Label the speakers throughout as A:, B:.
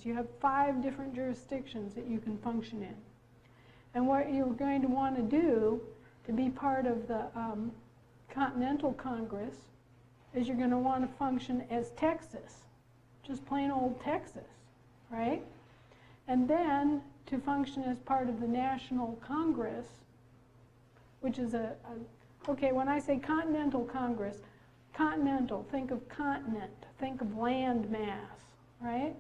A: You have 5 different jurisdictions that you can function in. And what you're going to want to do to be part of the Continental Congress is you're going to want to function as Texas, just plain old Texas, right? And then to function as part of the National Congress, which is okay, when I say Continental Congress, continental, think of continent, think of land mass, right?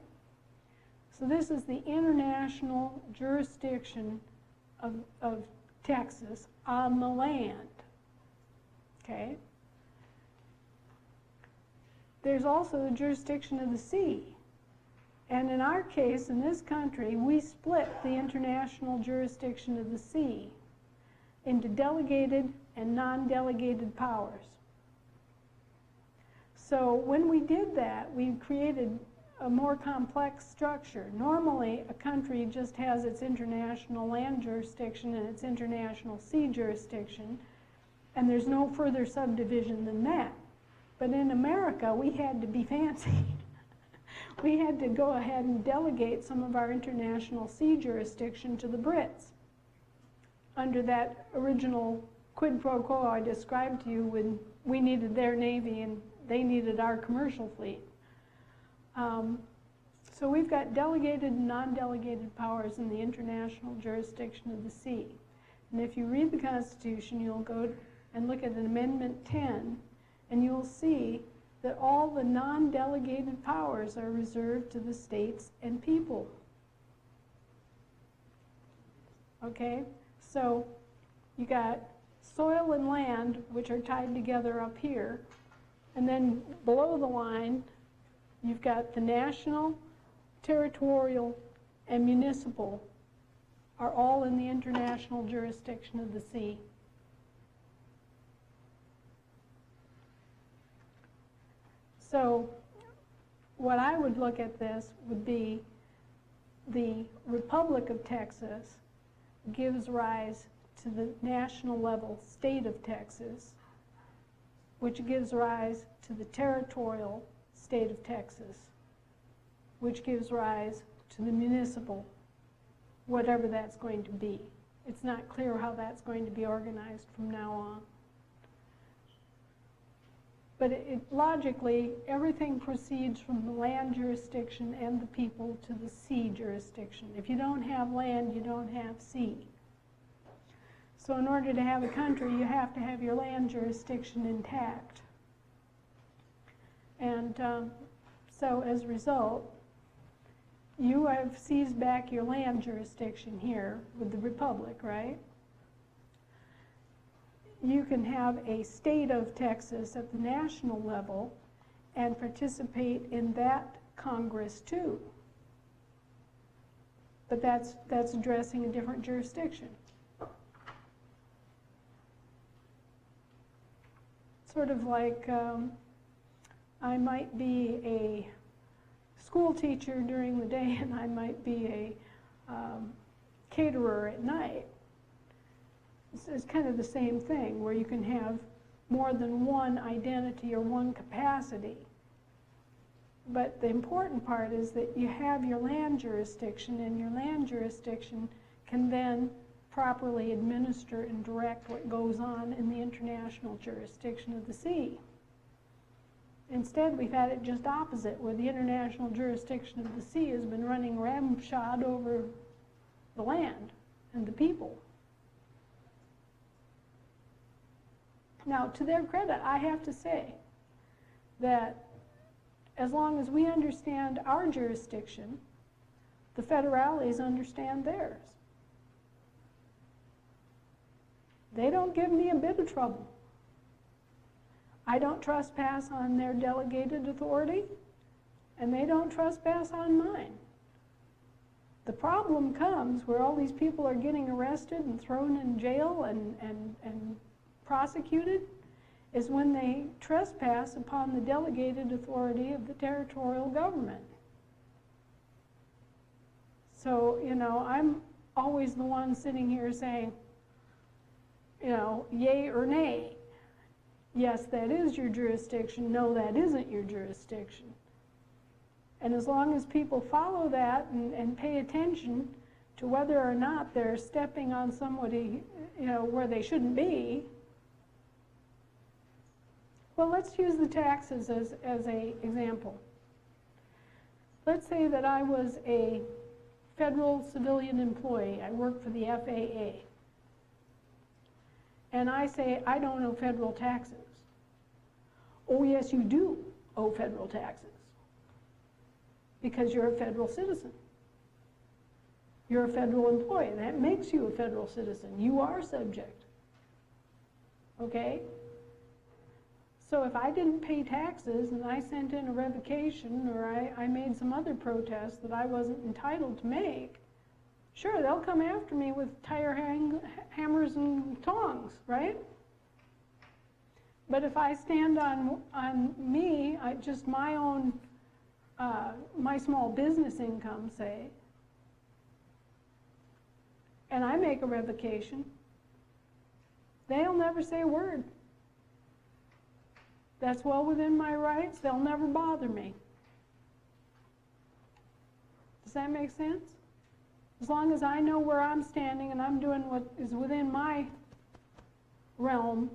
A: So this is the international jurisdiction of Texas on the land, okay? There's also the jurisdiction of the sea. And in our case, in this country, we split the international jurisdiction of the sea into delegated and non-delegated powers. So when we did that, we created a more complex structure. Normally, a country just has its international land jurisdiction and its international sea jurisdiction, and there's no further subdivision than that. But in America, we had to be fancy. We had to go ahead and delegate some of our international sea jurisdiction to the Brits under that original quid pro quo I described to you when we needed their Navy and they needed our commercial fleet. So we've got delegated and non-delegated powers in the international jurisdiction of the sea. And if you read the Constitution, you'll go and look at Amendment 10, and you'll see that all the non-delegated powers are reserved to the states and people. Okay? So you got soil and land, which are tied together up here, and then below the line, you've got the national, territorial, and municipal are all in the international jurisdiction of the sea. So what I would look at this would be the Republic of Texas gives rise to the national level state of Texas, which gives rise to the territorial state of Texas, which gives rise to the municipal, whatever that's going to be. It's not clear how that's going to be organized from now on. But logically, everything proceeds from the land jurisdiction and the people to the sea jurisdiction. If you don't have land, you don't have sea. So in order to have a country, you have to have your land jurisdiction intact. And so as a result, you have seized back your land jurisdiction here with the Republic, right? You can have a state of Texas at the national level and participate in that Congress too. But that's addressing a different jurisdiction. Sort of like I might be a school teacher during the day and I might be a caterer at night. It's kind of the same thing, where you can have more than one identity or one capacity. But the important part is that you have your land jurisdiction, and your land jurisdiction can then properly administer and direct what goes on in the international jurisdiction of the sea. Instead, we've had it just opposite, where the international jurisdiction of the sea has been running ramshod over the land and the people. Now, to their credit, I have to say that as long as we understand our jurisdiction, the federales understand theirs. They don't give me a bit of trouble. I don't trespass on their delegated authority, and they don't trespass on mine. The problem comes where all these people are getting arrested and thrown in jail and prosecuted is when they trespass upon the delegated authority of the territorial government. So, you know, I'm always the one sitting here saying, you know, yay or nay. Yes, that is your jurisdiction. No, that isn't your jurisdiction. And as long as people follow that and pay attention to whether or not they're stepping on somebody, where they shouldn't be. Well, let's use the taxes as an example. Let's say that I was a federal civilian employee. I work for the FAA. And I say, I don't owe federal taxes. Oh, yes, you do owe federal taxes because you're a federal citizen. You're a federal employee. That makes you a federal citizen. You are subject. Okay? So if I didn't pay taxes and I sent in a revocation or I made some other protest that I wasn't entitled to make, sure, they'll come after me with tire hammers and tongs, right? But if I stand on me, just my own, my small business income, say, and I make a revocation, they'll never say a word. That's well within my rights. They'll never bother me. Does that make sense? As long as I know where I'm standing and I'm doing what is within my realm,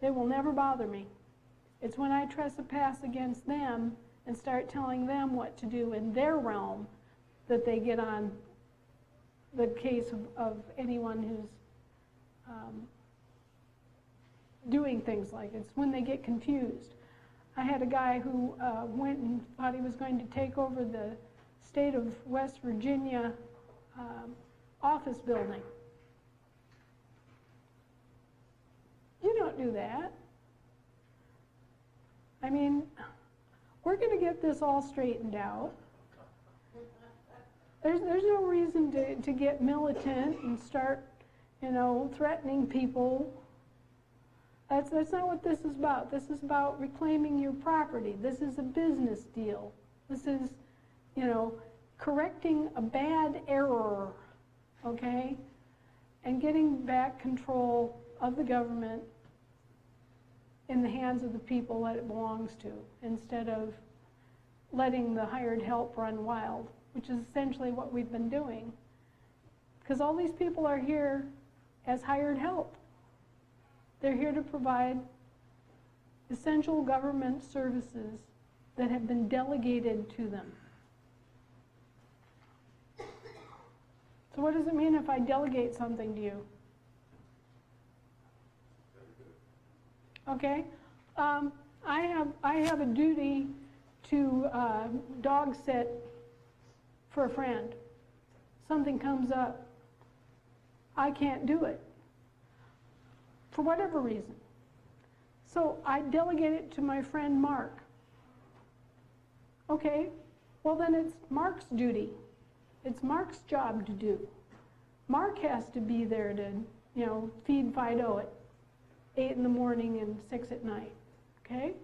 A: they will never bother me. It's when I trespass against them and start telling them what to do in their realm that they get on the case of anyone who's doing things like it. It's when they get confused. I had a guy who went and thought he was going to take over the state of West Virginia office building. You don't do that. I mean, we're going to get this all straightened out. There's no reason to get militant and start, threatening people. That's not what this is about. This is about reclaiming your property. This is a business deal. This is, correcting a bad error, okay? And getting back control of the government in the hands of the people that it belongs to, instead of letting the hired help run wild, which is essentially what we've been doing. Because all these people are here as hired help. They're here to provide essential government services that have been delegated to them. So what does it mean if I delegate something to you? Okay? I have a duty to dog sit for a friend. Something comes up. I can't do it for whatever reason. So I delegate it to my friend Mark. Okay, well then it's Mark's duty. It's Mark's job to do. Mark has to be there to, feed Fido at 8 in the morning and 6 at night, okay?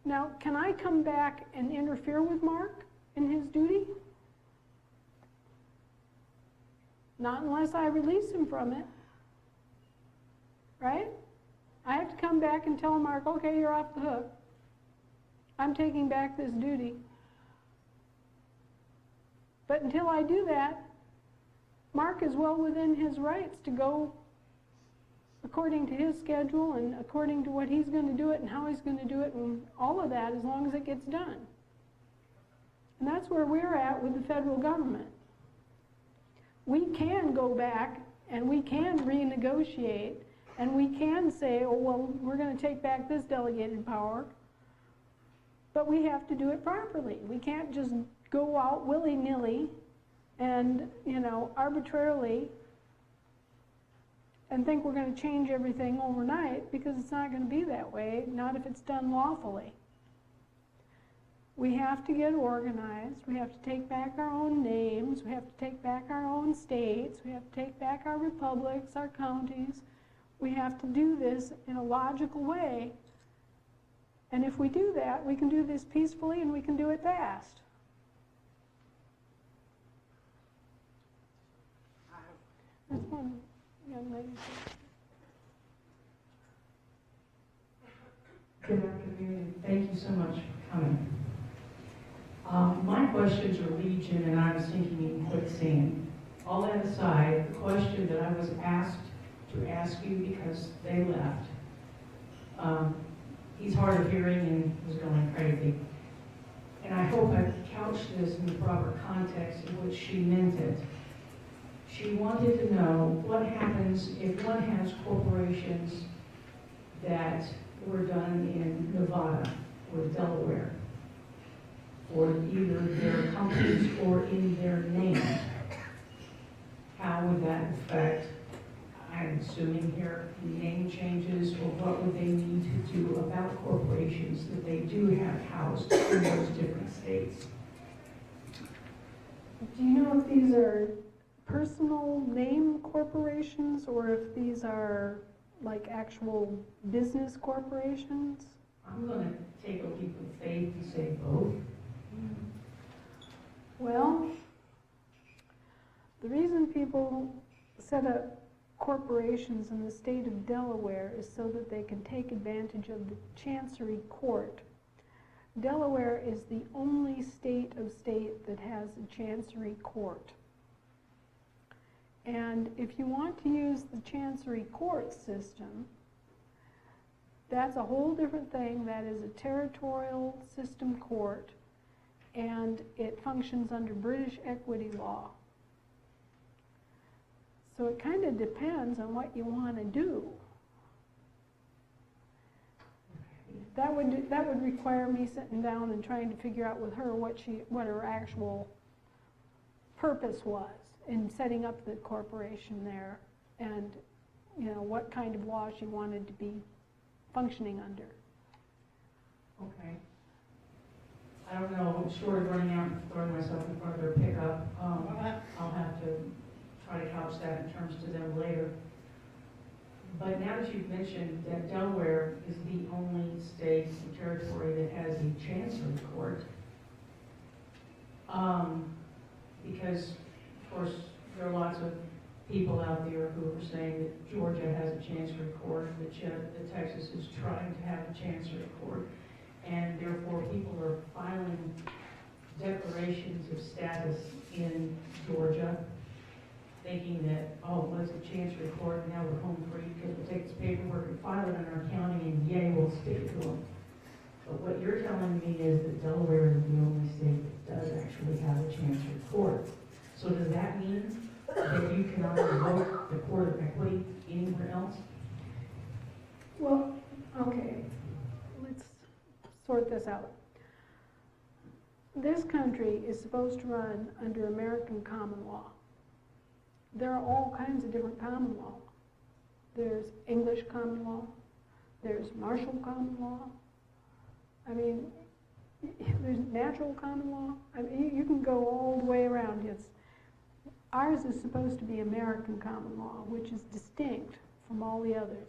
A: Now, can I come back and interfere with Mark in his duty? Not unless I release him from it, right? I have to come back and tell Mark, okay, you're off the hook. I'm taking back this duty. But until I do that, Mark is well within his rights to go according to his schedule and according to what he's going to do it and how he's going to do it and all of that, as long as it gets done. And that's where we're at with the federal government. We can go back and we can renegotiate and we can say, oh, well, we're going to take back this delegated power, but we have to do it properly. We can't just go out willy-nilly and, arbitrarily and think we're going to change everything overnight, because it's not going to be that way, not if it's done lawfully. We have to get organized. We have to take back our own names. We have to take back our own states. We have to take back our republics, our counties. We have to do this in a logical way. And if we do that, we can do this peacefully and we can do it fast. That's one young lady.
B: Good afternoon. Thank you so much for coming. My questions are legion, and I was thinking in quicksand. All that aside, the question that I was asked to ask you because they left, he's hard of hearing and was going crazy. And I hope I've couched this in the proper context in which she meant it. She wanted to know what happens if one has corporations that were done in Nevada or Delaware, or either their companies or in their name. How would that affect, I'm assuming here, name changes, or what would they need to do about corporations that they do have housed in those different states?
A: Do you know if these are personal name corporations or if these are like actual business corporations?
B: I'm going to take a leap of faith and say both.
A: Well, the reason people set up corporations in the state of Delaware is so that they can take advantage of the Chancery Court. Delaware is the only state of state that has a Chancery Court. And if you want to use the Chancery Court system, that's a whole different thing. That is a territorial system court, and it functions under British equity law. So it kind of depends on what you want to do. That would require me sitting down and trying to figure out with her what her actual purpose was in setting up the corporation there, and what kind of law she wanted to be functioning under.
B: Okay. I don't know, I'm short of running out and throwing myself in front of their pickup. I'll have to try to couch that in terms to them later. But now that you've mentioned that Delaware is the only state and territory that has a Chancery Court, because of course there are lots of people out there who are saying that Georgia has a Chancery Court, that Texas is trying to have a Chancery Court, and therefore people are filing declarations of status in Georgia, thinking that, oh, well, it's a Chancery Court, and now we're home free because we'll take this paperwork and file it in our county, and yay, we'll stick it to them. But what you're telling me is that Delaware is the only state that does actually have a Chancery Court. So does that mean that you cannot invoke the Court of Equity anywhere else?
A: Well, okay, let's sort this out. This country is supposed to run under American common law. There are all kinds of different common law. There's English common law, there's martial common law, I mean, there's natural common law. I mean, you can go all the way around. Ours is supposed to be American common law, which is distinct from all the others.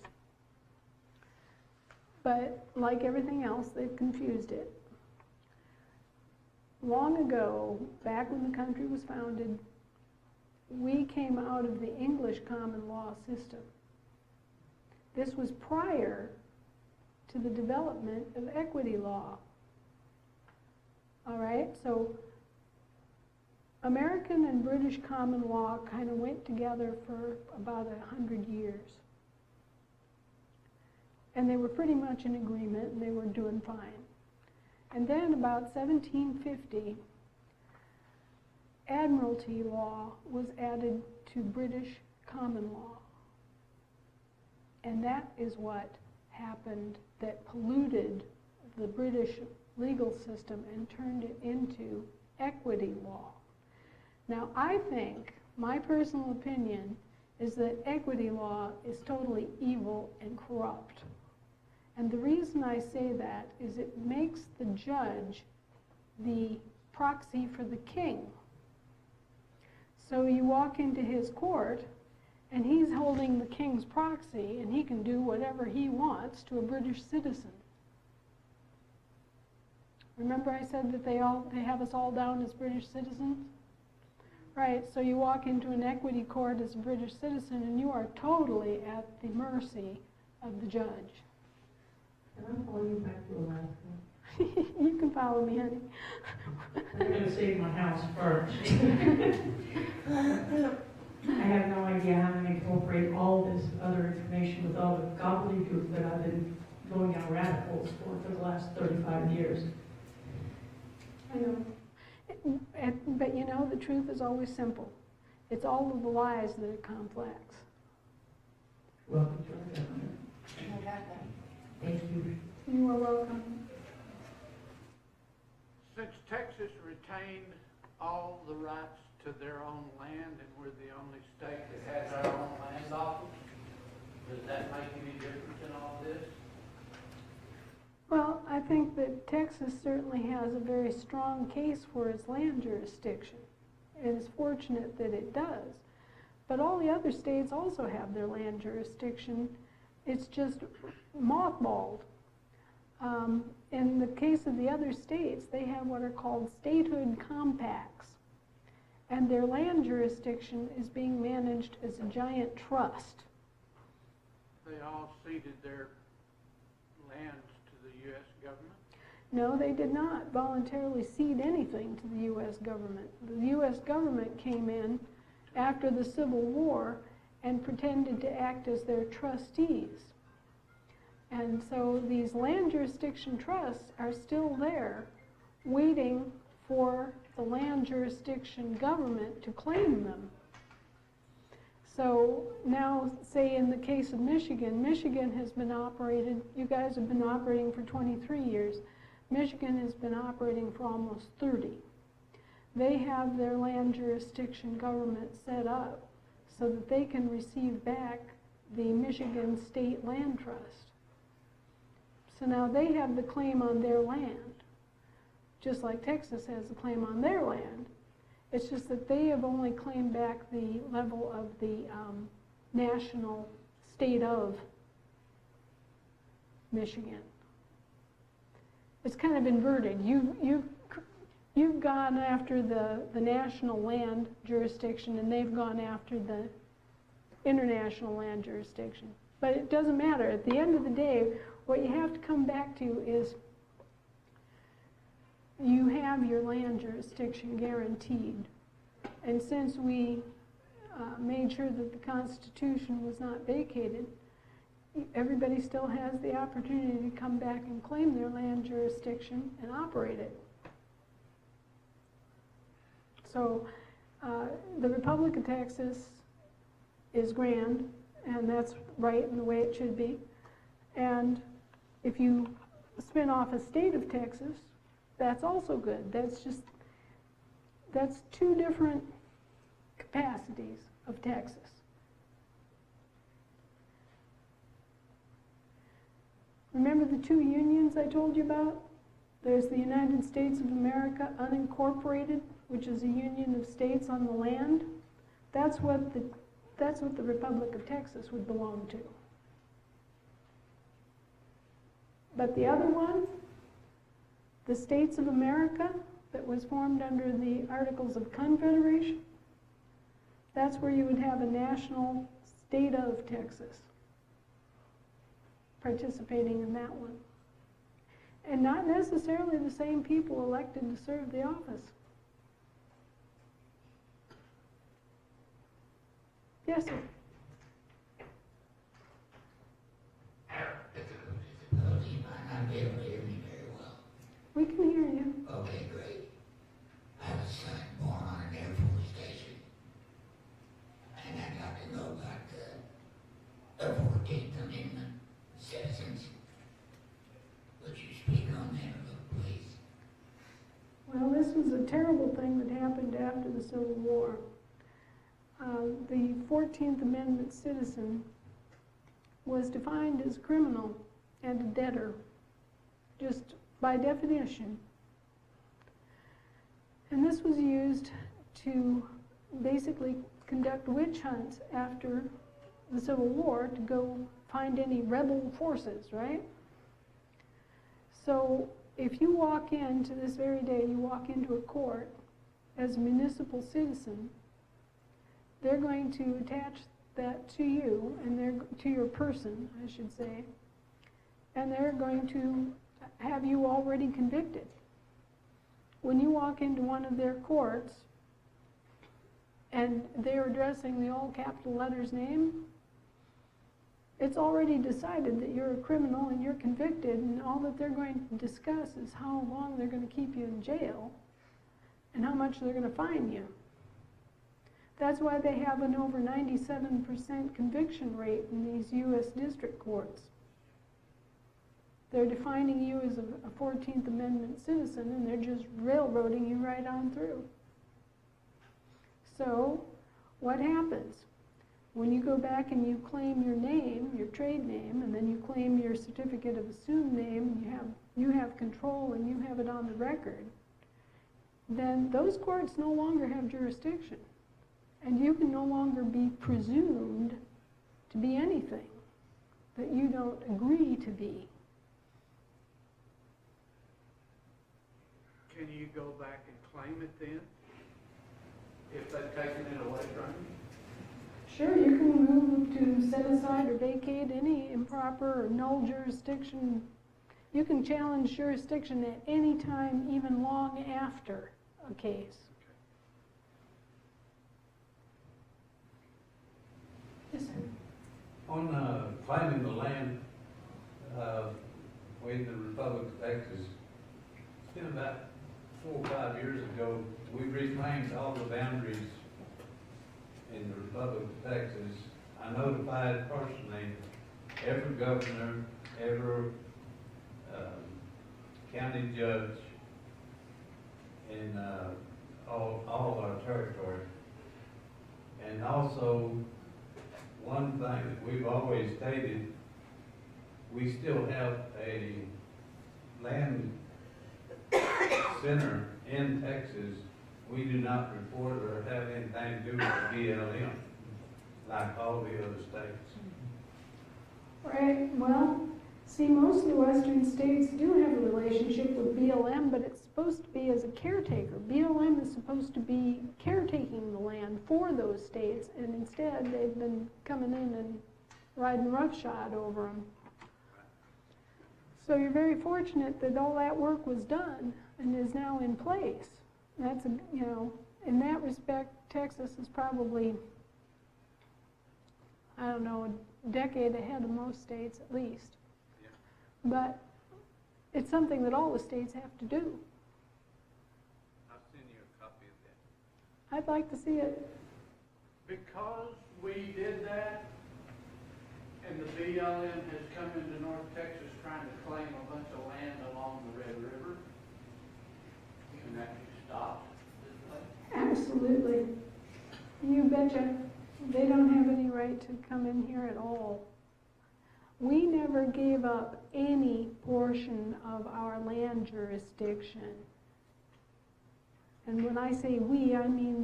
A: But like everything else, they've confused it. Long ago, back when the country was founded, we came out of the English common law system. This was prior to the development of equity law. All right, so American and British common law kind of went together for about 100 years. And they were pretty much in agreement, and they were doing fine. And then about 1750, Admiralty law was added to British common law. And that is what happened that polluted the British legal system and turned it into equity law. Now, I think, my personal opinion, is that equity law is totally evil and corrupt. And the reason I say that is it makes the judge the proxy for the king. So you walk into his court, and he's holding the king's proxy, and he can do whatever he wants to a British citizen. Remember I said that they have us all down as British citizens? Right, so you walk into an equity court as a British citizen, and you are totally at the mercy of the judge.
B: Can I follow you back to Alaska?
A: You can follow me, honey.
B: I'm going to save my house first. I have no idea how to incorporate all this other information with all the gobbledygook that I've been going down rabbit holes for the last 35 years.
A: I know. But you know, the truth is always simple. It's all of the lies that are complex.
B: Welcome to our government. Thank you.
A: You are welcome.
C: Since Texas retained all the rights to their own land and we're the only state that has our own land office, does that make any difference in all this?
A: Well, I think that Texas certainly has a very strong case for its land jurisdiction. It is fortunate that it does. But all the other states also have their land jurisdiction. It's just mothballed. In the case of the other states, they have what are called statehood compacts. And their land jurisdiction is being managed as a giant trust.
C: They all ceded their lands to the U.S. government?
A: No, they did not voluntarily cede anything to the U.S. government. The U.S. government came in after the Civil War and pretended to act as their trustees. And so these land jurisdiction trusts are still there, waiting for the land jurisdiction government to claim them. So now, say in the case of Michigan, Michigan has been operated, you guys have been operating for 23 years. Michigan has been operating for almost 30. They have their land jurisdiction government set up so that they can receive back the Michigan State Land Trust. So now they have the claim on their land, just like Texas has the claim on their land. It's just that they have only claimed back the level of the national state of Michigan. It's kind of inverted. You've gone after the national land jurisdiction, and they've gone after the international land jurisdiction. But it doesn't matter. At the end of the day, what you have to come back to is you have your land jurisdiction guaranteed. And since we made sure that the Constitution was not vacated, everybody still has the opportunity to come back and claim their land jurisdiction and operate it. So the Republic of Texas is grand, and that's right in the way it should be. And if you spin off a state of Texas, that's also good. That's two different capacities of Texas. Remember the two unions I told you about? There's the United States of America unincorporated, which is a union of states on the land. That's what the Republic of Texas would belong to. But the other one, the States of America, that was formed under the Articles of Confederation, that's where you would have a national state of Texas participating in that one. And not necessarily the same people elected to serve the office. Yes, sir.
D: Disability, you might not be able to hear me very well.
A: We can hear you.
D: Okay, great. I have a son born on an Air Force station, and I'd like to know about the 14th Amendment citizens. Would you speak on that a little, please?
A: Well, this was a terrible thing that happened after the Civil War. The 14th Amendment citizen was defined as a criminal and a debtor, just by definition. And this was used to basically conduct witch hunts after the Civil War to go find any rebel forces, right? So if you walk in, to this very day, you walk into a court as a municipal citizen, they're going to attach that to you, and they're to your person, I should say, and they're going to have you already convicted. When you walk into one of their courts and they're addressing the all capital letters name, it's already decided that you're a criminal and you're convicted, and all that they're going to discuss is how long they're going to keep you in jail and how much they're going to fine you. That's why they have an over 97% conviction rate in these U.S. district courts. They're defining you as a 14th Amendment citizen, and they're just railroading you right on through. So, what happens? When you go back and you claim your name, your trade name, and then you claim your certificate of assumed name, you have control and you have it on the record, then those courts no longer have jurisdiction. And you can no longer be presumed to be anything that you don't agree to be.
C: Can you go back and claim it then? If they've taken it away from you?
A: Sure, you can move to set aside or vacate any improper or null jurisdiction. You can challenge jurisdiction at any time, even long after a case. Yes, sir.
E: On claiming the land in the Republic of Texas, it's been about 4 or 5 years ago, we reclaimed all the boundaries in the Republic of Texas. I notified personally every governor, every county judge in all of our territory. And also, one thing that we've always stated, we still have a land center in Texas. We do not report or have anything to do with the BLM, like all the other states.
A: Right, well, see, most of the western states do have a relationship with BLM, but it's supposed to be as a caretaker. BLM is supposed to be caretaking the land for those states, and instead they've been coming in and riding roughshod over them. So you're very fortunate that all that work was done and is now in place. That's, in that respect, Texas is probably, I don't know, a decade ahead of most states at least.
C: Yeah.
A: But it's something that all the states have to do.
C: I'll send you a copy of that.
A: I'd like to see it.
C: Because we did that, and the BLM has come into North Texas trying to claim a bunch of land along the Red River, can that be stopped this way?
A: Absolutely. You betcha. They don't have any right to come in here at all. We never gave up any portion of our land jurisdiction. And when I say we, I mean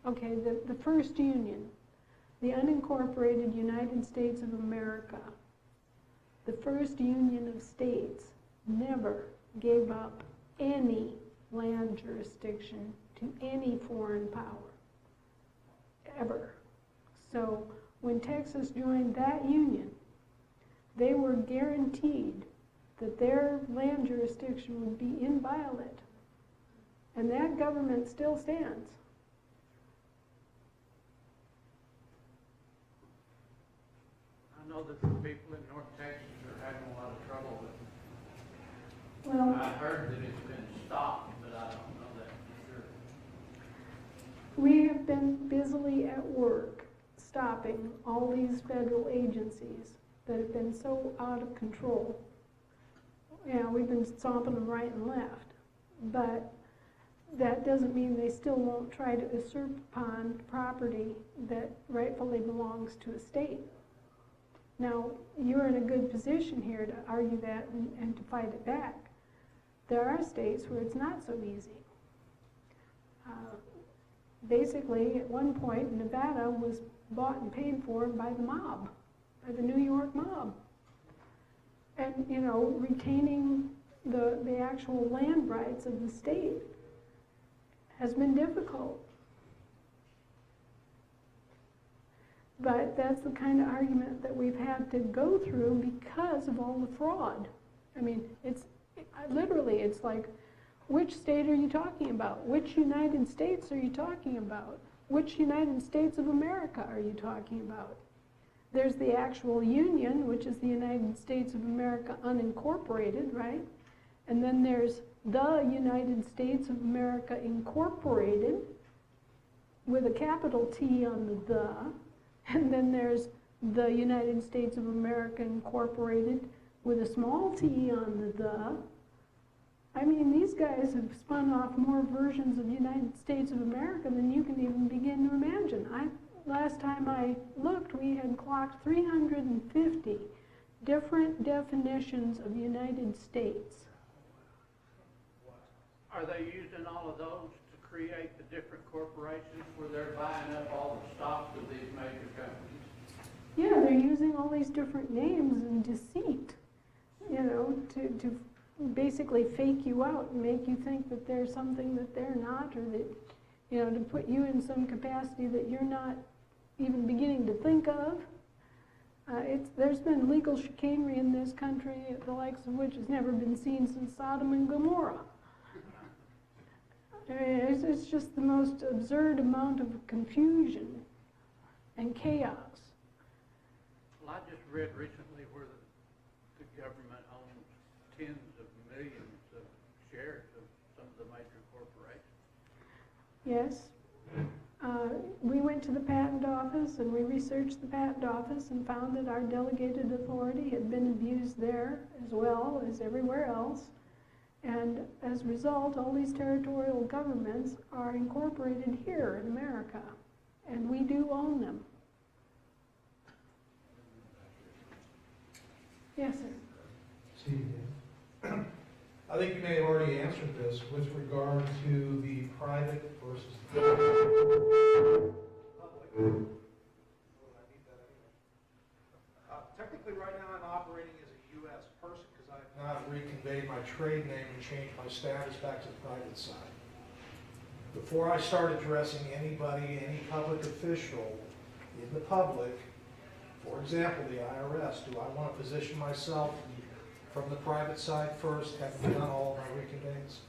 A: the first union, the unincorporated United States of America, the first union of states, never gave up any land jurisdiction to any foreign power, ever. So when Texas joined that union, they were guaranteed that their land jurisdiction would be inviolate. And that government still stands.
C: I know that the people in North Texas are having a lot of trouble with it.
A: Well,
C: I heard that it's been stopped, but I don't know that for sure.
A: we have been busily at work stopping all these federal agencies that have been so out of control. We've been stomping them right and left, but that doesn't mean they still won't try to usurp upon property that rightfully belongs to a state. Now, you're in a good position here to argue that and to fight it back. There are states where it's not so easy. Basically, at one point, Nevada was bought and paid for by the mob, by the New York mob. And, retaining the actual land rights of the state has been difficult. But that's the kind of argument that we've had to go through because of all the fraud. I mean, literally, it's like, which state are you talking about? Which United States are you talking about? Which United States of America are you talking about? There's the actual union, which is the United States of America unincorporated, right? And then there's the United States of America Incorporated with a capital T on the. And then there's the United States of America Incorporated with a small t on the. I mean, these guys have spun off more versions of the United States of America than you can even begin to imagine. Last time I looked, we had clocked 350 different definitions of United States.
C: Are they using all of those to create the different corporations where they're buying up all the stocks of these major companies?
A: Yeah, they're using all these different names and deceit, you know, to basically fake you out and make you think that they're something that they're not, or that, you know, to put you in some capacity that you're not even beginning to think of. There's been legal chicanery in this country, the likes of which has never been seen since Sodom and Gomorrah. I mean, it's just the most absurd amount of confusion and chaos.
C: Well, I just read recently where the government owns tens of millions of shares of some of the major corporations.
A: Yes. We went to the patent office and we researched the patent office and found that our delegated authority had been abused there as well as everywhere else. And as a result, all these territorial governments are incorporated here in America, and we do own them. Yes, sir.
F: Steve, I think you may have already answered this with regard to the private versus the public. Technically, right now, I'm operating as a U.S. person because I've not reconveyed my trade name and changed my status back to the private side. Before I start addressing anybody, any public official in the public, for example, the IRS, do I want to position myself from the private side first, having done all of my reconveyance?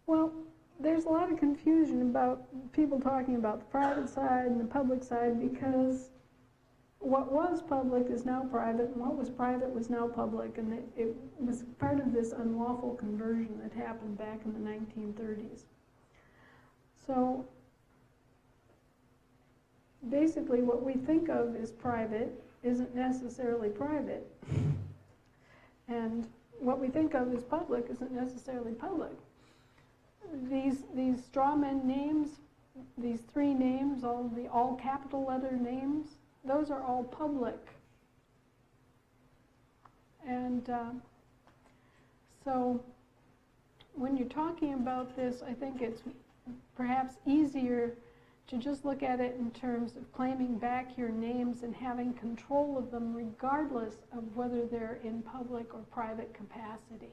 A: Well, there's a lot of confusion about people talking about the private side and the public side, because what was public is now private, and what was private was now public, and it was part of this unlawful conversion that happened back in the 1930s. So basically what we think of as private isn't necessarily private, and what we think of as public isn't necessarily public. These straw man names, these three names, all capital letter names, those are all public. And so when you're talking about this, I think it's perhaps easier to just look at it in terms of claiming back your names and having control of them regardless of whether they're in public or private capacity.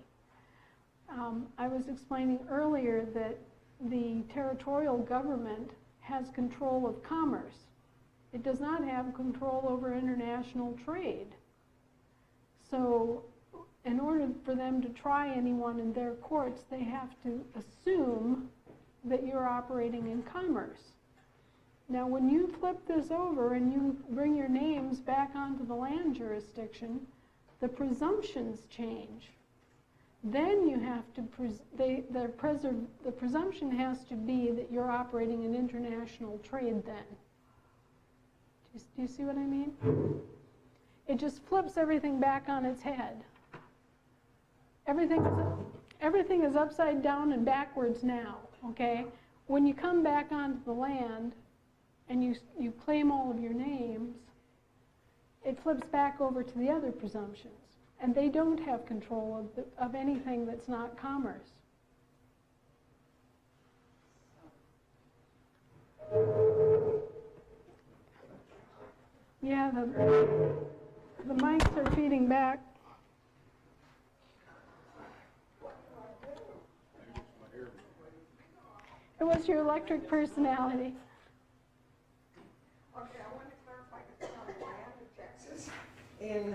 A: I was explaining earlier that the territorial government has control of commerce. It does not have control over international trade. So in order for them to try anyone in their courts, they have to assume that you're operating in commerce. Now, when you flip this over and you bring your names back onto the land jurisdiction, the presumptions change. Then you have to, the presumption has to be that you're operating in international trade then. Do you see what I mean? It just flips everything back on its head. Everything is upside down and backwards now, okay? When you come back onto the land and you claim all of your names, it flips back over to the other presumptions. And they don't have control of anything that's not commerce. Yeah, the mics are feeding back. It was your electric personality.
G: in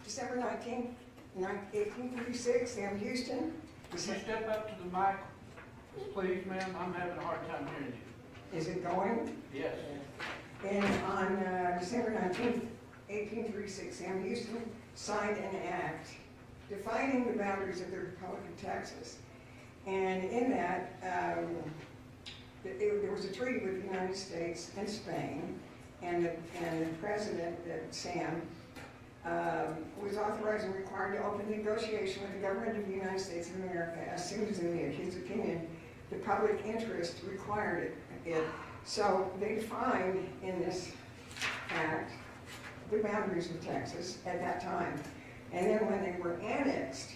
G: December 19th, 1836, Sam Houston.
C: Could you step up to the mic, please, ma'am? I'm having a hard time hearing you.
G: Is it going?
C: Yes.
G: And on December 19th, 1836, Sam Houston signed an act defining the boundaries of the Republic of Texas. And in that, there was a treaty with the United States and Spain, and the president, Sam, was authorized and required to open negotiation with the government of the United States of America as soon as, in his opinion, the public interest required it. So they defined in this act the boundaries of Texas at that time. And then when they were annexed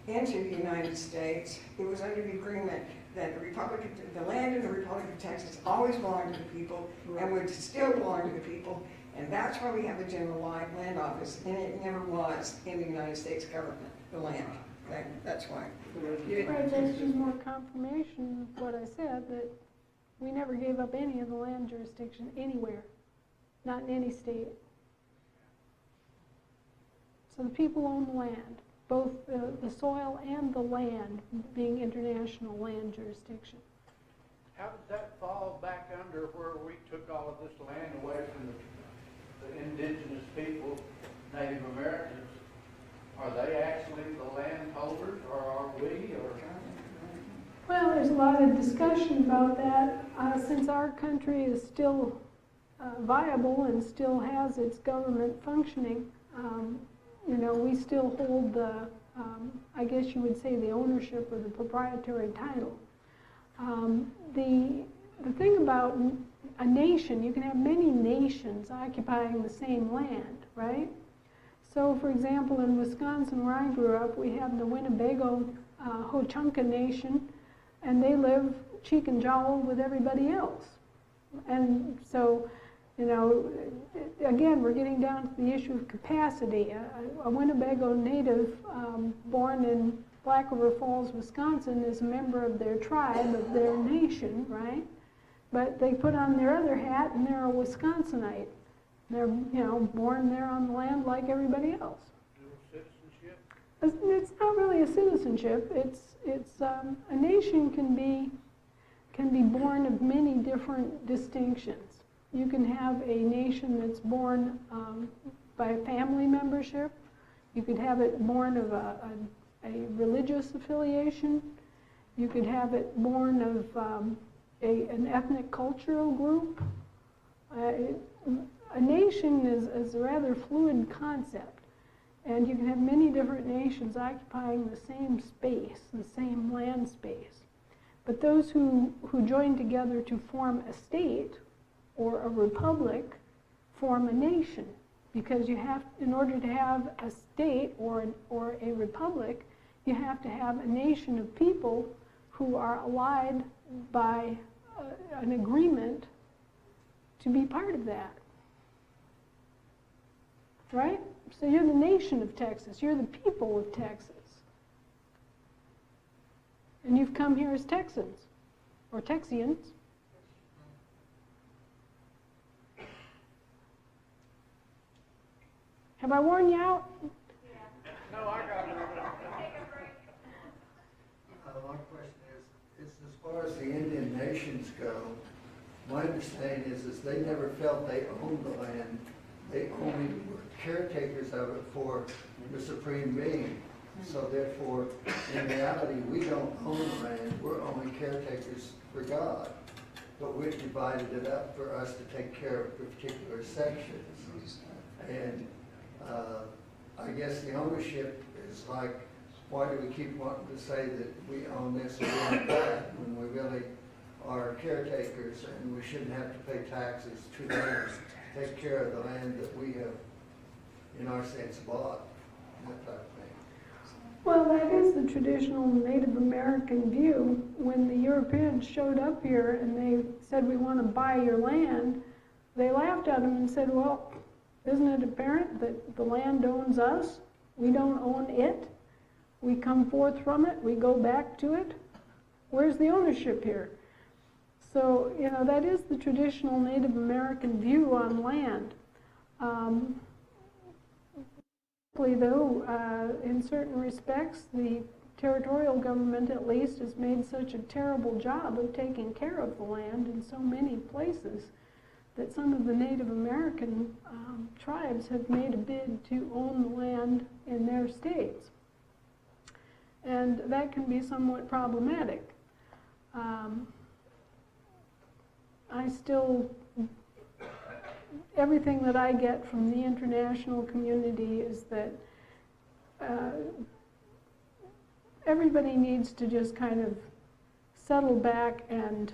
G: into the United States, it was under the agreement that the land in the Republic of Texas always belonged to the people and would still belong to the people. And that's why we have a general land office, and it never was in the United States government, the land. Okay? That's why.
A: Right, that's just more confirmation of what I said, that we never gave up any of the land jurisdiction anywhere, not in any state. So the people own the land, both the soil and the land being international land jurisdiction.
C: How does that fall back under where we took all of this land away from the indigenous people, Native Americans? Are they actually the landholders, or are we, or?
A: Well, there's a lot of discussion about that. Since our country is still viable and still has its government functioning, you know, we still hold the, I guess you would say, the ownership or the proprietary title. The thing about a nation, you can have many nations occupying the same land, right? So, for example, in Wisconsin, where I grew up, we have the Winnebago Ho-Chunka Nation, and they live cheek and jowl with everybody else. And so, you know, again, we're getting down to the issue of capacity. A Winnebago native born in Black River Falls, Wisconsin, is a member of their tribe, of their nation, right? But they put on their other hat, and they're a Wisconsinite. They're, you know, born there on the land like everybody else.
C: Citizenship?
A: It's not really a citizenship. It's a nation can be born of many different distinctions. You can have a nation that's born by family membership. You could have it born of a religious affiliation. You could have it born of an ethnic cultural group. A nation is a rather fluid concept, and you can have many different nations occupying the same space, the same land space. But those who join together to form a state or a republic form a nation, because you have, in order to have a state or a republic, you have to have a nation of people who are allied by an agreement to be part of that. Right? So you're the nation of Texas. You're the people of Texas. And you've come here as Texans, or Texians. Have I worn you out?
C: No, I got it.
H: My question is as far as the Indian nations go, my understanding is they never felt they owned the land. They only were caretakers of it for the supreme being. So therefore, in reality, we don't own the land. We're only caretakers for God. But we've divided it up for us to take care of particular sections. And I guess the ownership is like, why do we keep wanting to say that we own this or we own that when we really are caretakers and we shouldn't have to pay taxes to them to take care of the land that we have, in our sense, bought, that type of thing.
A: Well, that is the traditional Native American view. When the Europeans showed up here and they said, we want to buy your land, they laughed at them and said, well, isn't it apparent that the land owns us? We don't own it. We come forth from it. We go back to it. Where's the ownership here? So, you know, that is the traditional Native American view on land. Though, in certain respects, the territorial government at least has made such a terrible job of taking care of the land in so many places that some of the Native American tribes have made a bid to own the land in their states. And that can be somewhat problematic. Everything that I get from the international community is that everybody needs to just kind of settle back and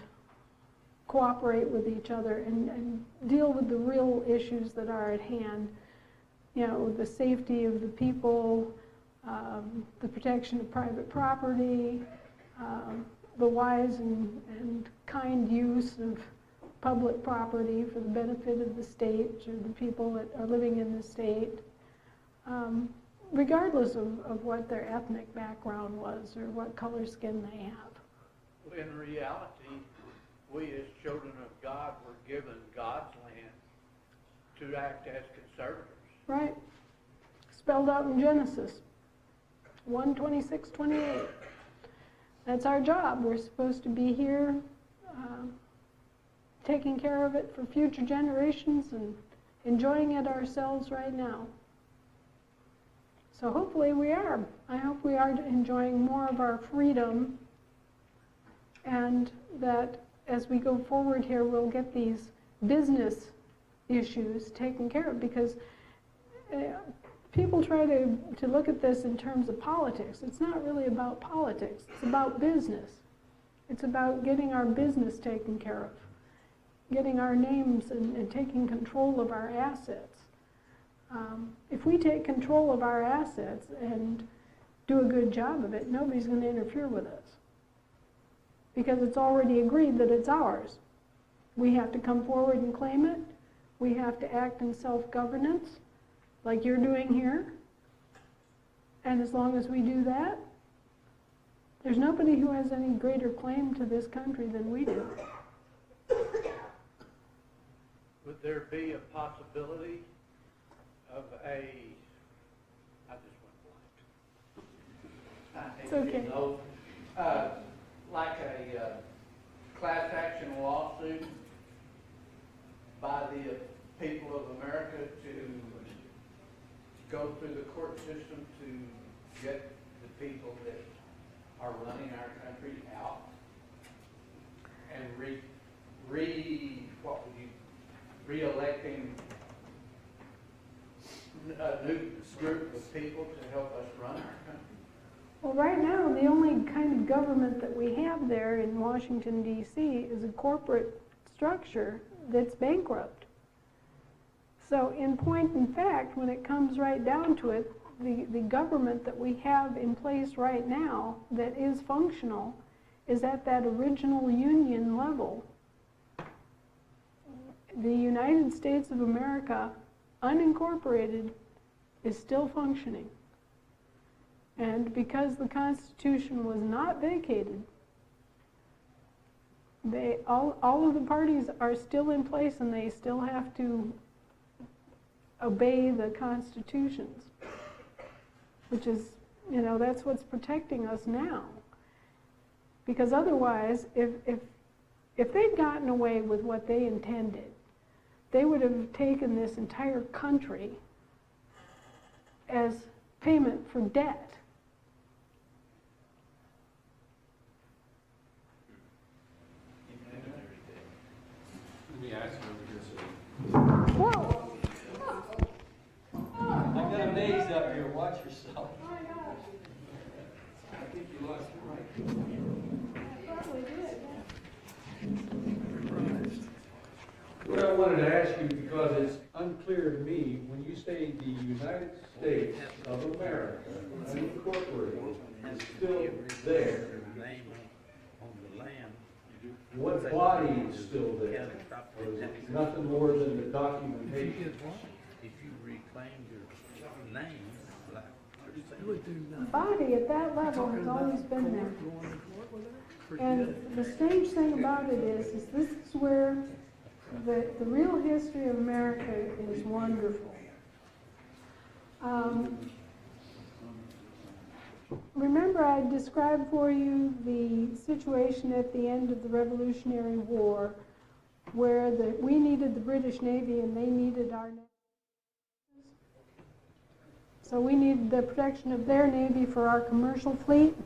A: cooperate with each other and deal with the real issues that are at hand. You know, the safety of the people, the protection of private property, the wise and kind use of public property for the benefit of the state or the people that are living in the state, regardless of what their ethnic background was or what color skin they have.
C: In reality, we as children of God were given God's land to act as conservators.
A: Right. Spelled out in Genesis 1:26-28. That's our job. We're supposed to be here taking care of it for future generations and enjoying it ourselves right now. So hopefully we are. I hope we are enjoying more of our freedom, and that as we go forward here, we'll get these business issues taken care of, because people try to look at this in terms of politics. It's not really about politics. It's about business. It's about getting our business taken care of, getting our names and taking control of our assets. If we take control of our assets and do a good job of it, nobody's going to interfere with us, because it's already agreed that it's ours. We have to come forward and claim it. We have to act in self-governance, like you're doing here. And as long as we do that, there's nobody who has any greater claim to this country than we do.
C: Would there be a possibility of I just went blank.
A: It's okay.
C: Like a class action lawsuit by the people of America to go through the court system to get the people that are running our country out and re-electing a new group of people to help us run our country?
A: Well, right now, the only kind of government that we have there in Washington, D.C. is a corporate structure that's bankrupt. So in point and fact, when it comes right down to it, the government that we have in place right now that is functional is at that original Union level. The United States of America, unincorporated, is still functioning. And because the Constitution was not vacated, all of the parties are still in place, and they still have to obey the constitutions, which is, you know, that's what's protecting us now. Because otherwise, if they'd gotten away with what they intended, they would have taken this entire country as payment for debt.
I: Let me ask you over here, sir.
A: Whoa!
J: I got a maze up here, watch yourself.
I: I think you lost your mic.
A: Probably did.
I: What I wanted to ask you, because it's unclear to me, when you say the United States of America, unincorporated, is still there, what body is still there? Or is it nothing more than the documentation?
K: If you reclaim your name, like
A: The body at that level has always been there. And the strange thing about it is this is where The real history of America is wonderful. Remember, I described for you the situation at the end of the Revolutionary War, where we needed the British Navy and they needed our Navy. So we needed the protection of their Navy for our commercial fleet.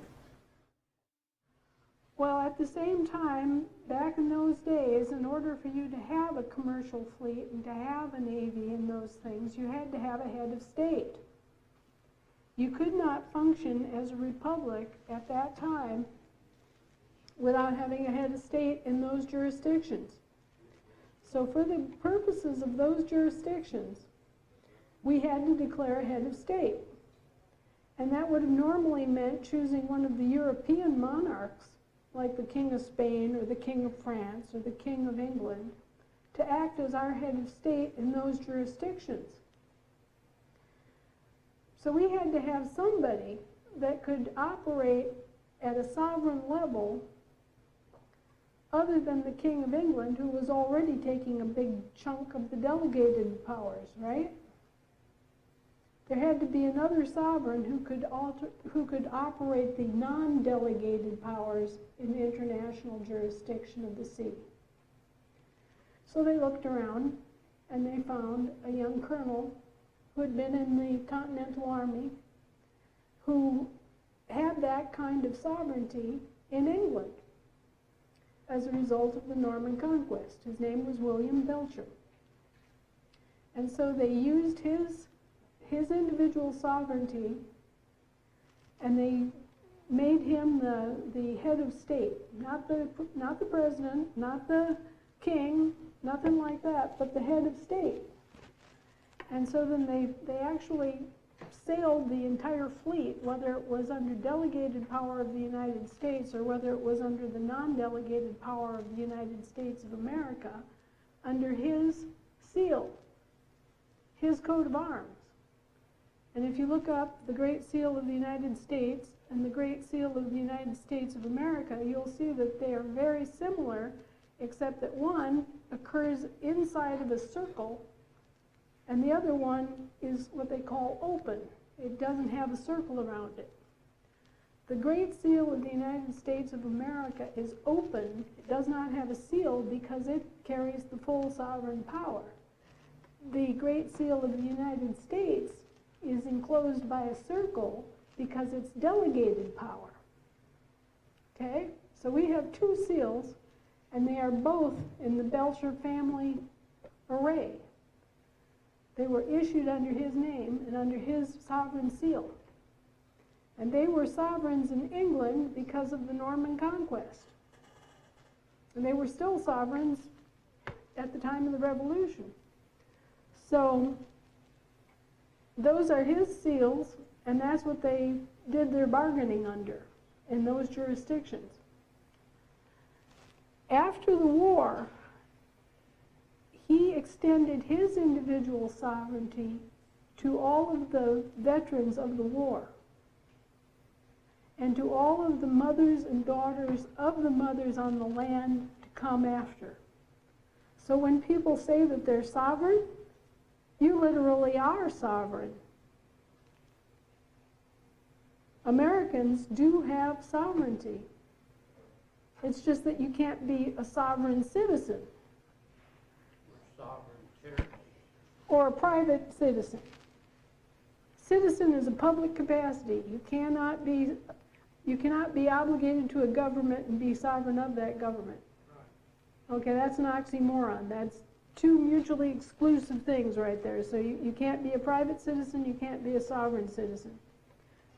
A: Well, at the same time, back in those days, in order for you to have a commercial fleet and to have a Navy and those things, you had to have a head of state. You could not function as a republic at that time without having a head of state in those jurisdictions. So for the purposes of those jurisdictions, we had to declare a head of state. And that would have normally meant choosing one of the European monarchs, like the King of Spain or the King of France or the King of England, to act as our head of state in those jurisdictions. So we had to have somebody that could operate at a sovereign level other than the King of England, who was already taking a big chunk of the delegated powers, right? There had to be another sovereign who could operate the non-delegated powers in the international jurisdiction of the sea. So they looked around and they found a young colonel who had been in the Continental Army, who had that kind of sovereignty in England as a result of the Norman conquest. His name was William Belcher. And so they used his individual sovereignty, and they made him the head of state, not the president, not the king, nothing like that, but the head of state. And so then they actually sailed the entire fleet, whether it was under delegated power of the United States or whether it was under the non-delegated power of the United States of America, under his seal, his coat of arms. And if you look up the Great Seal of the United States and the Great Seal of the United States of America, you'll see that they are very similar, except that one occurs inside of a circle and the other one is what they call open. It doesn't have a circle around it. The Great Seal of the United States of America is open. It does not have a seal because it carries the full sovereign power. The Great Seal of the United States is enclosed by a circle because it's delegated power. Okay? So we have two seals, and they are both in the Belcher family array. They were issued under his name and under his sovereign seal. And they were sovereigns in England because of the Norman conquest. And they were still sovereigns at the time of the Revolution. So those are his seals, and that's what they did their bargaining under in those jurisdictions. After the war, he extended his individual sovereignty to all of the veterans of the war and to all of the mothers and daughters of the mothers on the land to come after. So when people say that they're sovereign, you literally are sovereign. Americans do have sovereignty. It's just that you can't be a sovereign citizen or a private citizen. Citizen is a public capacity. You cannot be obligated to a government and be sovereign of that government. Okay, that's an oxymoron. That's two mutually exclusive things right there. So you can't be a private citizen, you can't be a sovereign citizen.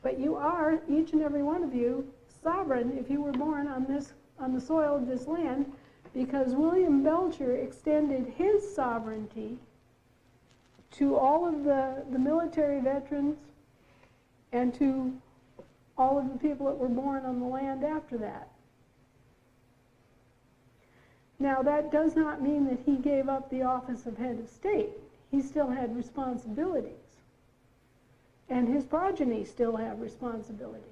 A: But you are, each and every one of you, sovereign if you were born on the soil of this land, because William Belcher extended his sovereignty to all of the military veterans and to all of the people that were born on the land after that. Now, that does not mean that he gave up the office of head of state. He still had responsibilities. And his progeny still have responsibilities.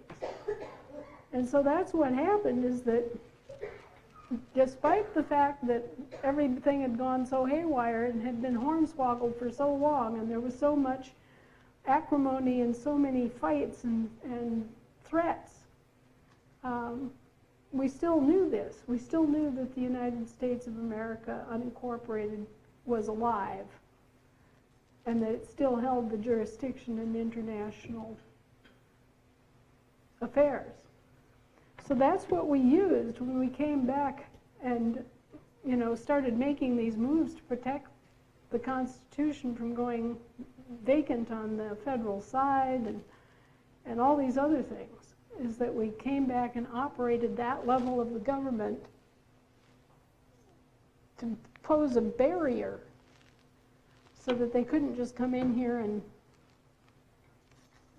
A: And so that's what happened, is that despite the fact that everything had gone so haywire and had been hornswoggled for so long, and there was so much acrimony and so many fights and threats, we still knew this. We still knew that the United States of America, unincorporated, was alive, and that it still held the jurisdiction in international affairs. So that's what we used when we came back and, you know, started making these moves to protect the Constitution from going vacant on the federal side and all these other things, is that we came back and operated that level of the government to pose a barrier so that they couldn't just come in here and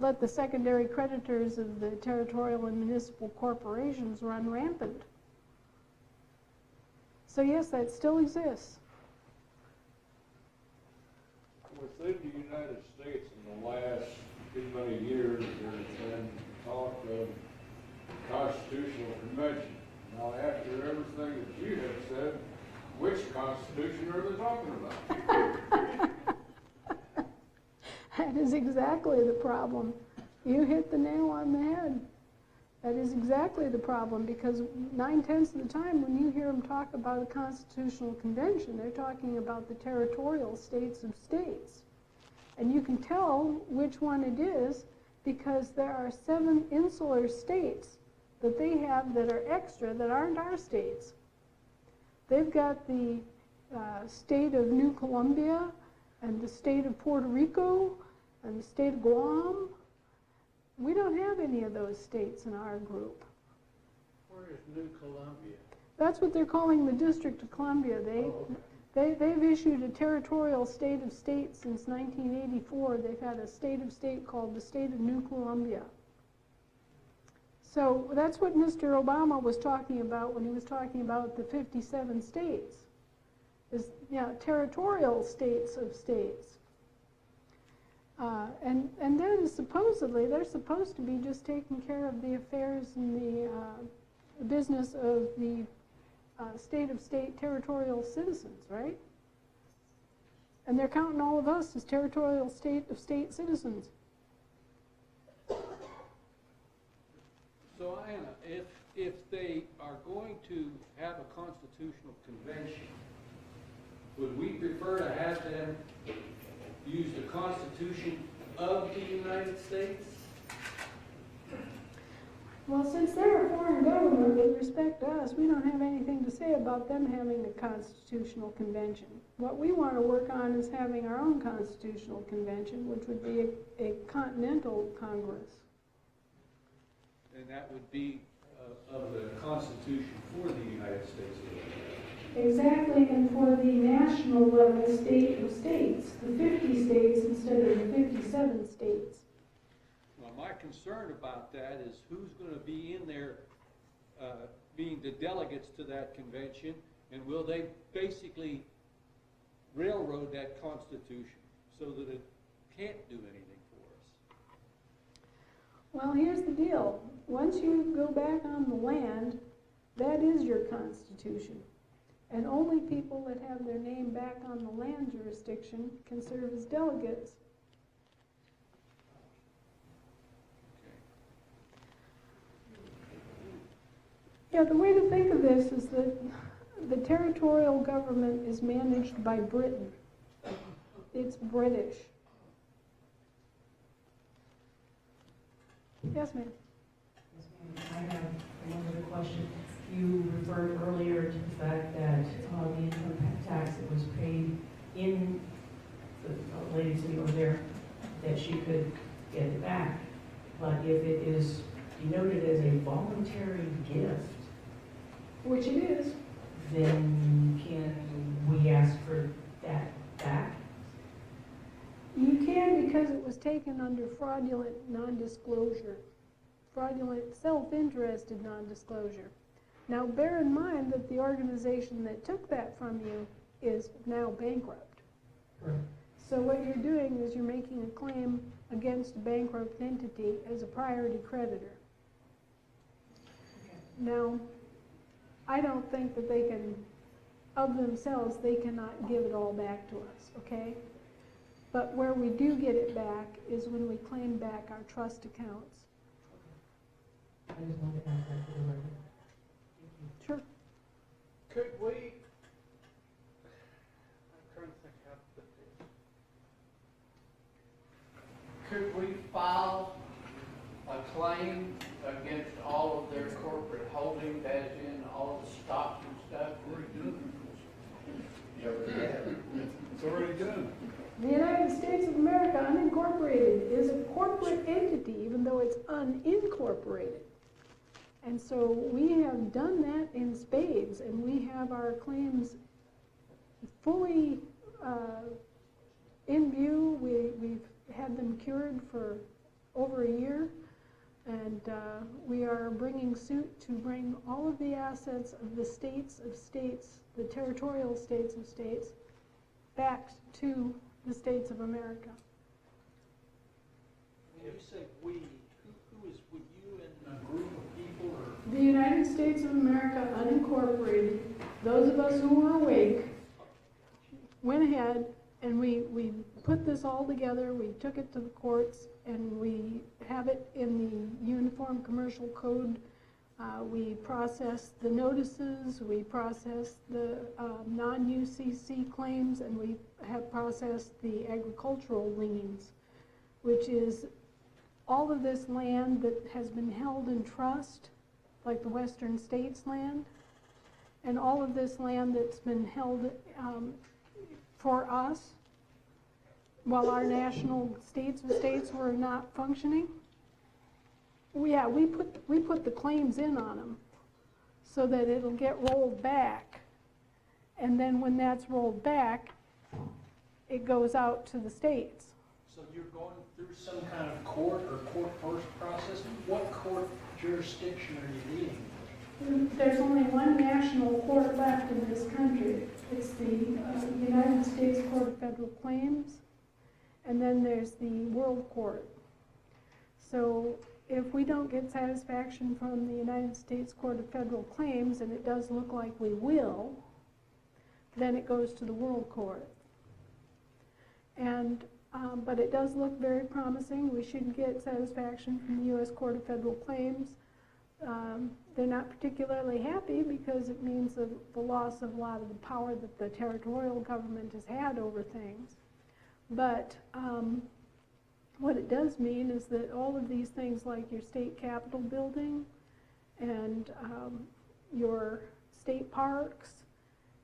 A: let the secondary creditors of the territorial and municipal corporations run rampant. So yes, that still exists.
I: Within the United States in the last many years, there's been talk of constitutional convention. Now, after everything that you have said, which constitution are they talking about?
A: That is exactly the problem. You hit the nail on the head. That is exactly the problem, because 9/10 of the time when you hear them talk about a constitutional convention, they're talking about the territorial states of states. And you can tell which one it is because there are 7 insular states that they have that are extra that aren't our states. They've got the state of New Columbia and the state of Puerto Rico and the state of Guam. We don't have any of those states in our group.
C: Where is New Columbia?
A: That's what they're calling the District of Columbia. They've issued a territorial state of states since 1984. They've had a state of state called the state of New Columbia. So that's what Mr. Obama was talking about when he was talking about the 57 states, is, yeah, territorial states of states. And that is supposedly, they're supposed to be just taking care of the affairs and the business of the state of state territorial citizens, right? And they're counting all of us as territorial state of state citizens.
I: So, Anna, if they are going to have a constitutional convention, would we prefer to have them use the Constitution of the United States?
A: Well, since they're a foreign government, with respect to us, we don't have anything to say about them having a constitutional convention. What we want to work on is having our own constitutional convention, which would be a continental Congress.
I: And that would be of the Constitution for the United States of America.
A: Exactly, and for the national level state of states, the 50 states instead of the 57 states.
I: Well, my concern about that is who's going to be in there being the delegates to that convention, and will they basically railroad that Constitution so that it can't do anything for us?
A: Well, here's the deal. Once you go back on the land, that is your Constitution. And only people that have their name back on the land jurisdiction can serve as delegates. Yeah, the way to think of this is that the territorial government is managed by Britain. It's British. Yes, ma'am.
B: Yes, ma'am. I have another question. You referred earlier to the fact that the income tax that was paid in the lady sitting over there, that she could get it back. But if it is denoted as a voluntary gift,
A: Which it is.
B: then can we ask for that back?
A: You can, because it was taken under fraudulent non-disclosure, fraudulent self-interested non-disclosure. Now, bear in mind that the organization that took that from you is now bankrupt.
B: Correct.
A: So what you're doing is you're making a claim against a bankrupt entity as a priority creditor.
B: Okay.
A: Now, I don't think that they can, of themselves, they cannot give it all back to us, okay? But where we do get it back is when we claim back our trust accounts.
B: I just wanted to add that for the record.
A: Sure.
C: Could we, I'm trying to think how to put this. Could we file a claim against all of their corporate holdings, as in all the stocks and stuff?
I: It's already done.
A: The United States of America unincorporated is a corporate entity, even though it's unincorporated. And so we have done that in spades, and we have our claims fully in view. We've had them cured for over a year, and we are bringing suit to bring all of the assets of the states of states, the territorial states of states, back to the states of America.
J: When you say we, who is we, you and a group of people, or?
A: The United States of America unincorporated, those of us who were awake, went ahead and we put this all together, we took it to the courts, and we have it in the Uniform Commercial Code. We processed the notices, we processed the non-UCC claims, and we have processed the agricultural liens, which is all of this land that has been held in trust, like the Western States land, and all of this land that's been held for us while our national states of states were not functioning. Yeah, we put the claims in on them so that it'll get rolled back, and then when that's rolled back, it goes out to the states.
J: So you're going through some kind of court or court first process? What court jurisdiction are you dealing with?
A: There's only one national court left in this country. It's the United States Court of Federal Claims, and then there's the World Court. So if we don't get satisfaction from the United States Court of Federal Claims, and it does look like we will, then it goes to the World Court. And but it does look very promising. We should get satisfaction from the U.S. Court of Federal Claims. They're not particularly happy because it means the loss of a lot of the power that the territorial government has had over things. But what it does mean is that all of these things, like your state capitol building and your state parks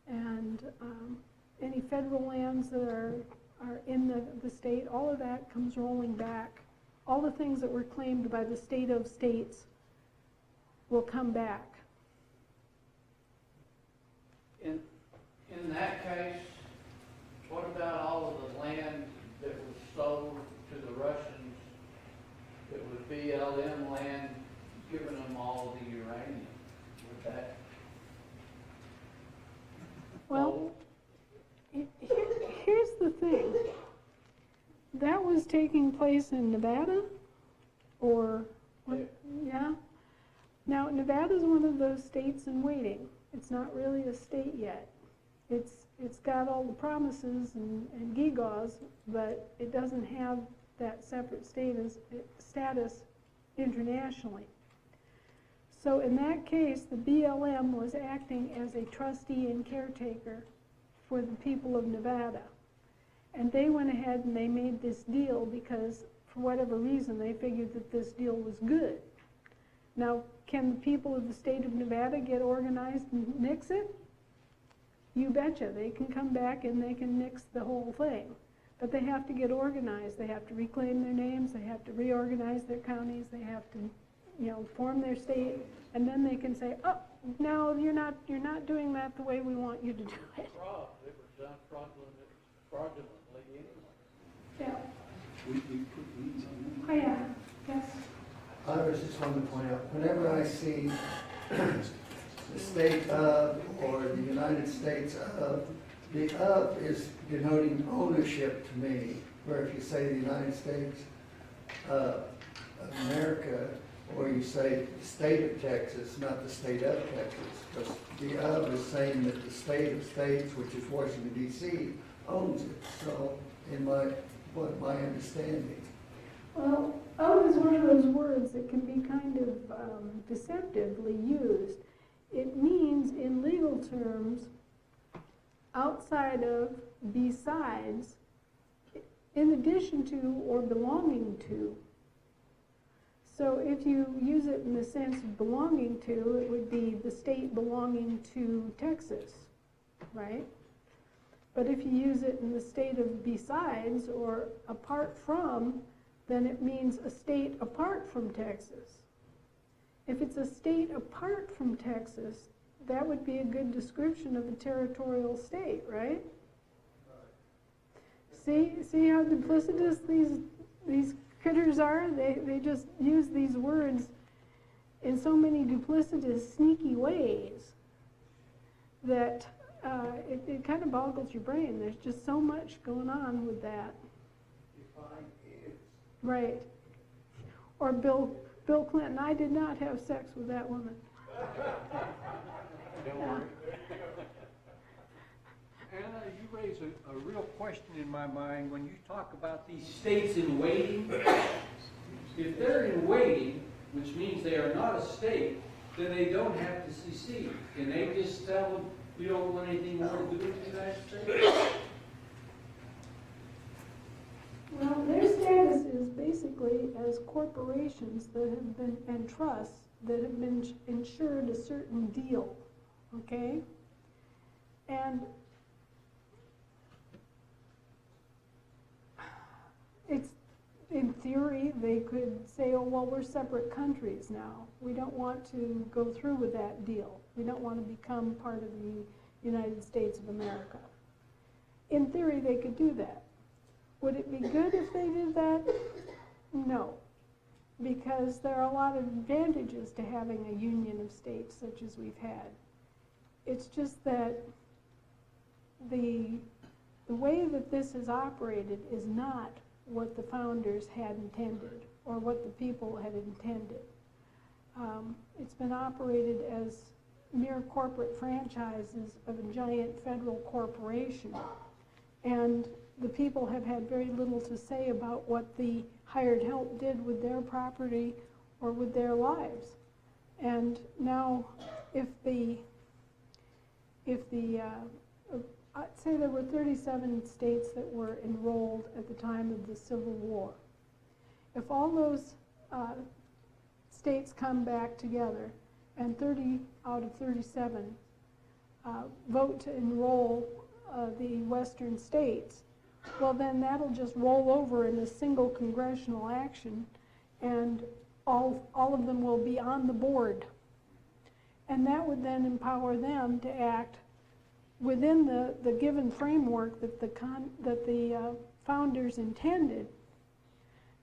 A: and any federal lands that are in the state, all of that comes rolling back. All the things that were claimed by the state of states will come back.
C: In that case, what about all of the land that was sold to the Russians that was BLM land, giving them all the uranium? Would that?
A: Well, here's the thing. That was taking place in Nevada, or, yeah? Now, Nevada's one of those states in waiting. It's not really a state yet. It's got all the promises and gewgaws, but it doesn't have that separate status internationally. So in that case, the BLM was acting as a trustee and caretaker for the people of Nevada. And they went ahead and they made this deal because, for whatever reason, they figured that this deal was good. Now, can the people of the state of Nevada get organized and nix it? You betcha. They can come back and they can nix the whole thing. But they have to get organized. They have to reclaim their names. They have to reorganize their counties. They have to, form their state. And then they can say, oh, no, you're not doing that the way we want you to do it.
C: It was done fraudulently anyway.
A: Yeah.
H: We put liens on them.
A: Oh, yeah. Yes.
H: I was just wanting to point out, whenever I see the state of or the United States of, the of is denoting ownership to me, where if you say the United States of America or we say the state of Texas, not the state of Texas, because the of is saying that the state of states, which is Washington D.C., owns it. So, in my understanding.
A: Well, of is one of those words that can be kind of deceptively used. It means, in legal terms, outside of, besides, in addition to, or belonging to. So if you use it in the sense of belonging to, it would be the state belonging to Texas, right? But if you use it in the state of besides or apart from, then it means a state apart from Texas. If it's a state apart from Texas, that would be a good description of a territorial state, right? See how duplicitous these critters are? They just use these words in so many duplicitous, sneaky ways that it kind of boggles your brain. There's just so much going on with that.
H: Define is.
A: Right. Or Bill Clinton, I did not have sex with that woman.
J: Anna, you raise a real question in my mind when you talk about these states in waiting. If they're in waiting, which means they are not a state, then they don't have to secede. Can they just tell them, we don't want anything more to do with the United States?
A: Well, their status is basically as corporations that have been, and trusts that have been insured a certain deal, okay? And it's, in theory, they could say, oh, well, we're separate countries now. We don't want to go through with that deal. We don't want to become part of the United States of America. In theory, they could do that. Would it be good if they did that? No, because there are a lot of advantages to having a union of states such as we've had. It's just that the way that this is operated is not what the founders had intended or what the people had intended. It's been operated as mere corporate franchises of a giant federal corporation, and the people have had very little to say about what the hired help did with their property or with their lives. And now, I'd say there were 37 states that were enrolled at the time of the Civil War. If all those states come back together and 30 out of 37 vote to enroll the western states, well, then that'll just roll over in a single congressional action, and all of them will be on the board. And that would then empower them to act within the given framework that the founders intended.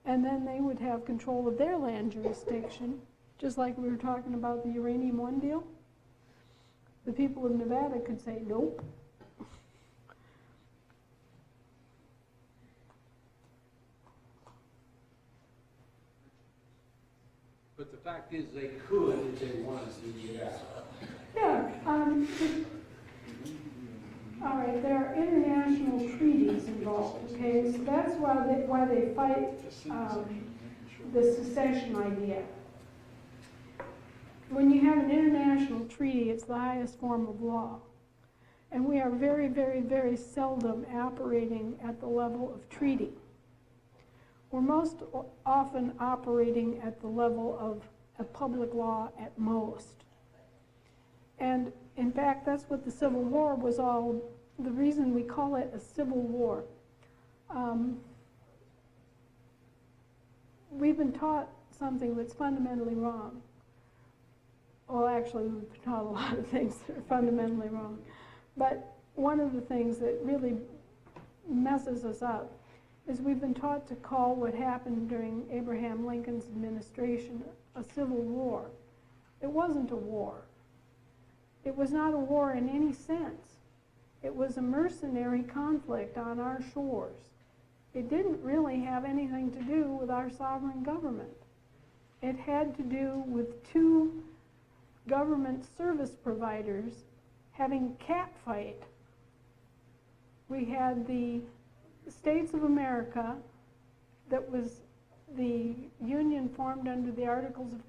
A: And then they would have control of their land jurisdiction, just like we were talking about the Uranium One deal. The people of Nevada could say, nope.
J: But the fact is, they could if they wanted to get out.
A: Yeah. All right, there are international treaties involved, okay? So that's why they fight the secession idea. When you have an international treaty, it's the highest form of law. And we are very, very, very seldom operating at the level of treaty. We're most often operating at the level of a public law at most. And in fact, that's what the Civil War was all, the reason we call it a civil war. We've been taught something that's fundamentally wrong. Well, actually, we've been taught a lot of things that are fundamentally wrong. But one of the things that really messes us up is we've been taught to call what happened during Abraham Lincoln's administration a civil war. It wasn't a war. It was not a war in any sense. It was a mercenary conflict on our shores. It didn't really have anything to do with our sovereign government. It had to do with two government service providers having a cat fight. We had the States of America, that was the union formed under the Articles of